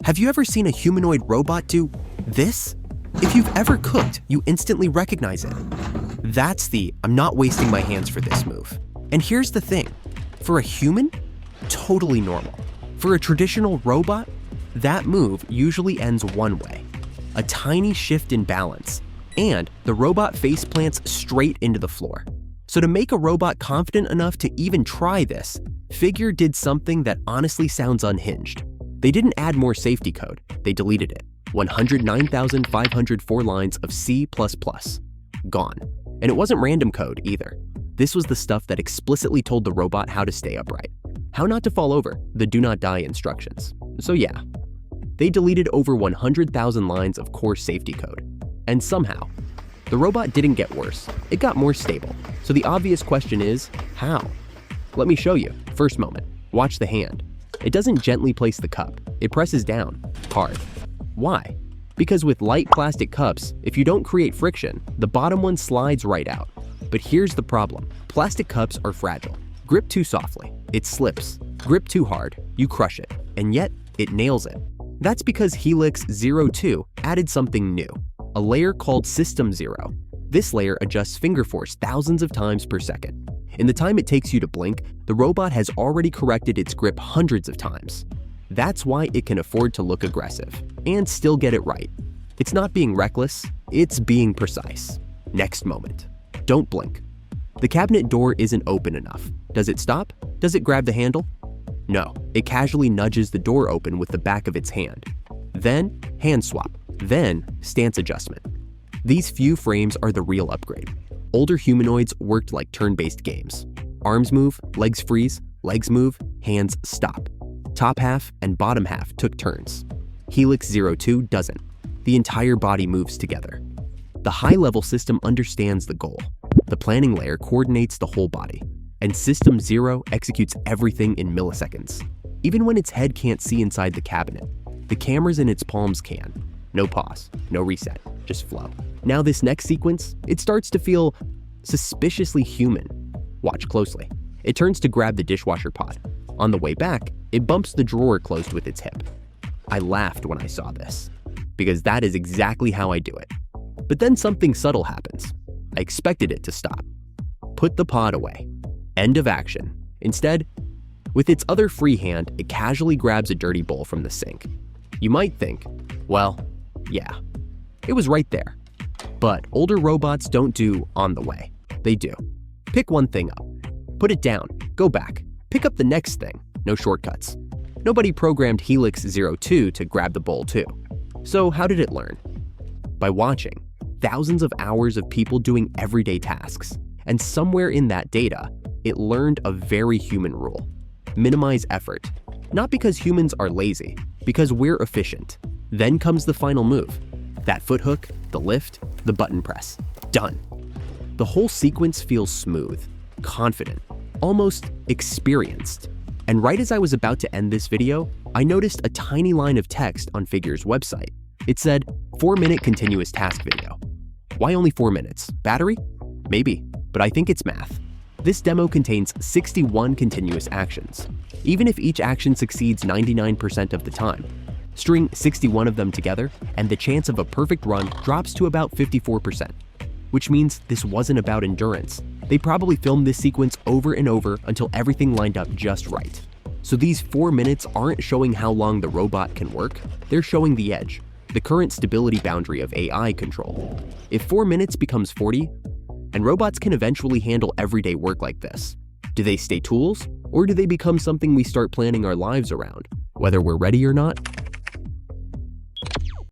Have you ever seen a humanoid robot do this? If you've ever cooked, you instantly recognize it. That's the "I'm not wasting my hands for this" move. And here's the thing, for a human, totally normal. For a traditional robot, that move usually ends one way, a tiny shift in balance, and the robot face plants straight into the floor. So to make a robot confident enough to even try this, Figure did something that honestly sounds unhinged. They didn't add more safety code, they deleted it. 109,504 lines of C++. Gone. And it wasn't random code either. This was the stuff that explicitly told the robot how to stay upright, how not to fall over, the do not die instructions. So yeah, they deleted over 100,000 lines of core safety code. And somehow, the robot didn't get worse, it got more stable. So the obvious question is, how? Let me show you. First moment, watch the hand. It doesn't gently place the cup, it presses down, hard. Why? Because with light plastic cups, if you don't create friction, the bottom one slides right out. But here's the problem, plastic cups are fragile. Grip too softly, it slips. Grip too hard, you crush it, and yet it nails it. That's because Helix 02 added something new, a layer called System 0. This layer adjusts finger force thousands of times per second. In the time it takes you to blink, the robot has already corrected its grip hundreds of times. That's why it can afford to look aggressive and still get it right. It's not being reckless, it's being precise. Next moment. Don't blink. The cabinet door isn't open enough. Does it stop? Does it grab the handle? No, it casually nudges the door open with the back of its hand. Then, hand swap. Then, stance adjustment. These few frames are the real upgrade. Older humanoids worked like turn-based games. Arms move, legs freeze, legs move, hands stop. Top half and bottom half took turns. Helix 02 doesn't. The entire body moves together. The high-level system understands the goal. The planning layer coordinates the whole body, and System 0 executes everything in milliseconds. Even when its head can't see inside the cabinet, the cameras in its palms can. No pause, no reset, just flow. Now this next sequence, it starts to feel suspiciously human. Watch closely. It turns to grab the dishwasher pod. On the way back, it bumps the drawer closed with its hip. I laughed when I saw this, because that is exactly how I do it. But then something subtle happens. I expected it to stop. Put the pod away. End of action. Instead, with its other free hand, it casually grabs a dirty bowl from the sink. You might think, well, yeah, it was right there. But older robots don't do on the way. They do. Pick one thing up, put it down, go back, pick up the next thing, no shortcuts. Nobody programmed Helix 02 to grab the bowl too. So how did it learn? By watching thousands of hours of people doing everyday tasks. And somewhere in that data, it learned a very human rule. Minimize effort. Not because humans are lazy, because we're efficient. Then comes the final move. That foot hook, the lift, the button press. Done. The whole sequence feels smooth, confident, almost experienced. And right as I was about to end this video, I noticed a tiny line of text on Figure's website. It said, 4-minute continuous task video. Why only 4 minutes? Battery? Maybe, but I think it's math. This demo contains 61 continuous actions. Even if each action succeeds 99% of the time, string 61 of them together, and the chance of a perfect run drops to about 54%. Which means this wasn't about endurance. They probably filmed this sequence over and over until everything lined up just right. So these 4 minutes aren't showing how long the robot can work, they're showing the edge, the current stability boundary of AI control. If 4 minutes becomes 40, and robots can eventually handle everyday work like this, do they stay tools, or do they become something we start planning our lives around, whether we're ready or not?